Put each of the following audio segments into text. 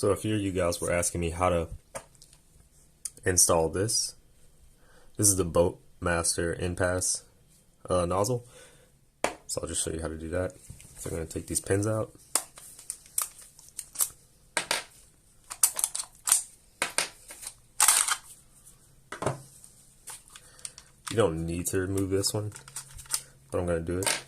So a few of you guys were asking me how to install this. This is the Bowmaster NPAS nozzle. So I'll just show you how to do that. So I'm going to take these pins out. You don't need to remove this one, but I'm going to do it.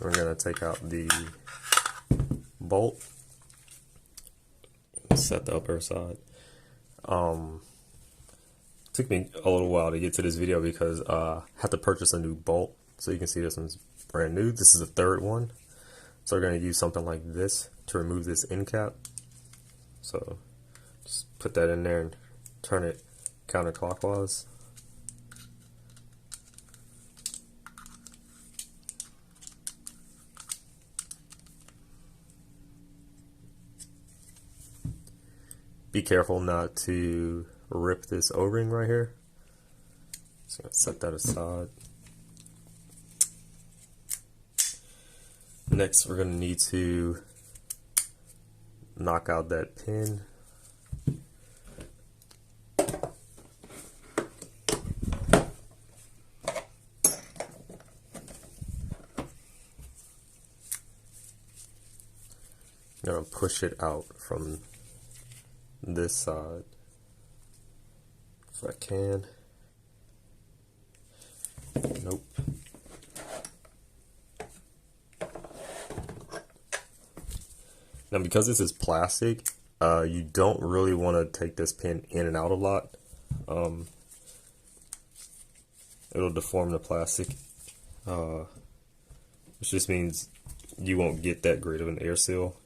We're going to take out the bolt, set the upper side. Took me a little while to get to this video because I had to purchase a new bolt. So you can see this one's brand new. This is the third one. So we're going to use something like this to remove this end cap. So just put that in there and turn it counterclockwise. Be careful not to rip this O-ring right here. So I'm going to set that aside. Next, we're going to need to knock out that pin. I'm going to push it out from this side if I can. Nope. Now, because this is plastic, you don't really want to take this pin in and out a lot. It'll deform the plastic, which just means you won't get that great of an air seal.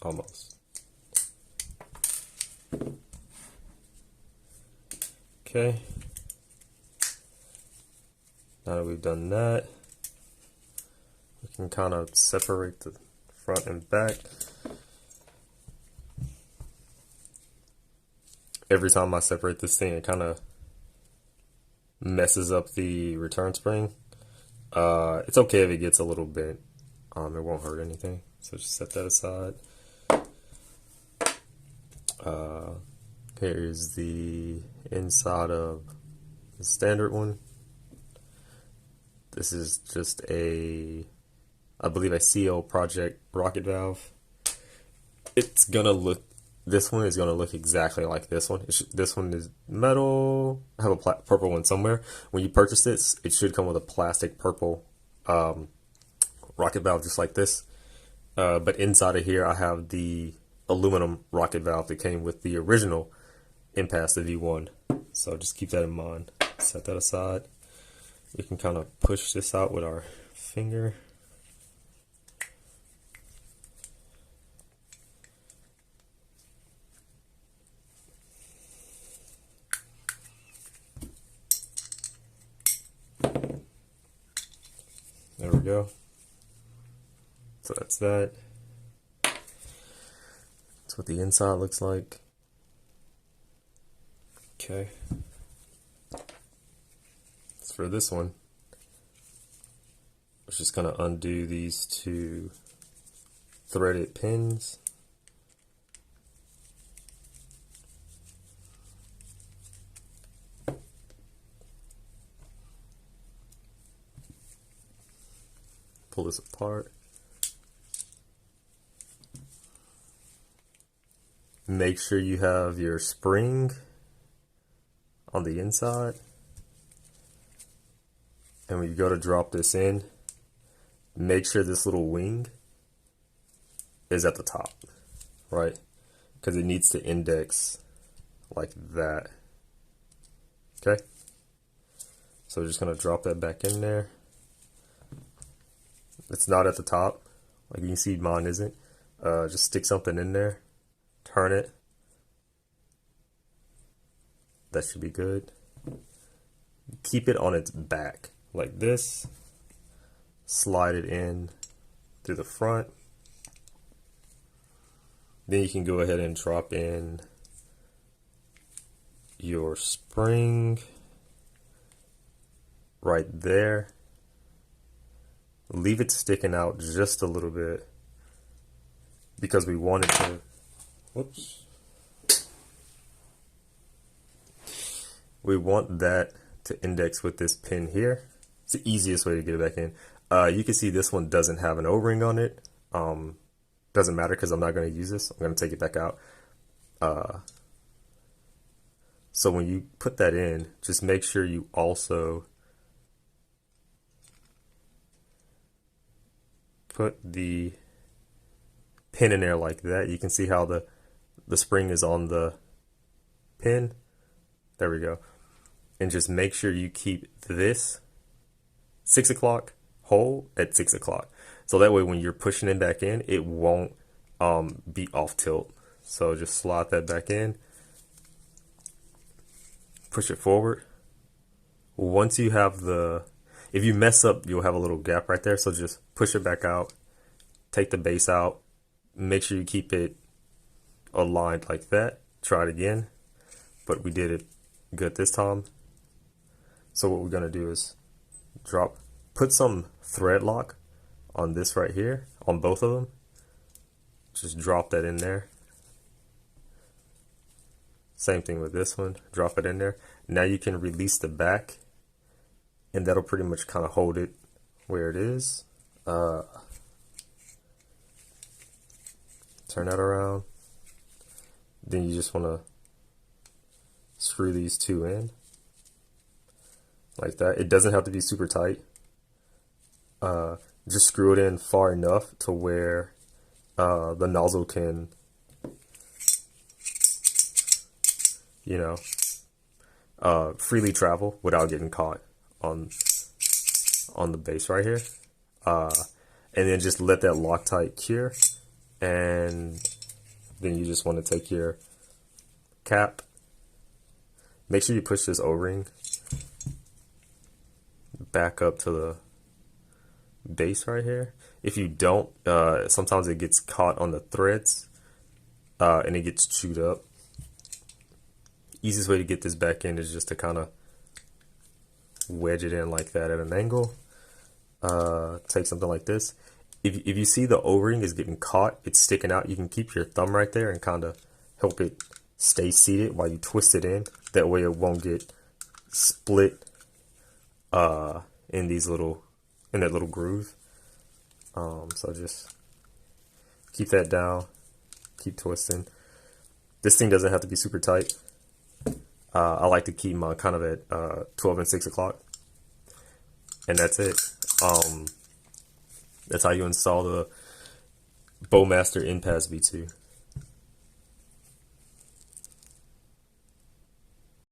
Almost. Okay. Now that we've done that, we can kind of separate the front and back. Every time I separate this thing, it kind of messes up the return spring. It's okay if it gets a little bent. It won't hurt anything. So just set that aside. Here is the inside of the standard one. This is just I believe a CO project rocket valve. It's gonna look, this one is gonna look exactly like this one. This one is metal. I have a purple one somewhere. When you purchase this, it should come with a plastic purple rocket valve just like this. But inside of here, I have the aluminum rocket valve that came with the original NPAS, the V1. So just keep that in mind. Set that aside. We can kind of push this out with our finger. There we go. So that's that. That's what the inside looks like. Okay. As for this one, we're just going to undo these two threaded pins. Pull this apart. Make sure you have your spring on the inside. And when you go to drop this in, make sure this little wing is at the top, right? Because it needs to index like that. Okay? So we're just going to drop that back in there. It's not at the top. Like you can see mine isn't. Just stick something in there, turn it. That should be good. Keep it on its back like this. Slide it in through the front. Then you can go ahead and drop in your spring right there. Leave it sticking out just a little bit because we want it to, whoops. We want that to index with this pin here. It's the easiest way to get it back in. You can see this one doesn't have an O-ring on it. Doesn't matter because I'm not going to use this. I'm going to take it back out. So when you put that in, just make sure you also put the pin in there like that. You can see how the spring is on the pin. There we go. And just make sure you keep this 6 o'clock hole at 6 o'clock. So that way when you're pushing it back in, it won't be off tilt. So just slide that back in. Push it forward. Once you have if you mess up, you'll have a little gap right there. So just push it back out. Take the base out. Make sure you keep it aligned like that. Try it again. But we did it good this time. So what we're going to do is put some thread lock on this right here, on both of them. Just drop that in there. Same thing with this one, drop it in there. Now you can release the back and that'll pretty much kind of hold it where it is. Turn that around. Then you just want to screw these two in like that. It doesn't have to be super tight. Just screw it in far enough to where the nozzle can, you know, freely travel without getting caught on the base right here. And then just let that Loctite cure. And then you just want to take your cap. Make sure you push this O-ring back up to the base right here. If you don't, sometimes it gets caught on the threads and it gets chewed up. Easiest way to get this back in is just to kind of wedge it in like that at an angle. Take something like this. If you see the O-ring is getting caught, it's sticking out, you can keep your thumb right there and kind of help it stay seated while you twist it in. That way it won't get split in that little groove. So just keep that down, keep twisting. This thing doesn't have to be super tight. I like to keep mine kind of at 12 and 6 o'clock. And that's it. That's how you install the Bowmaster NPAS V2.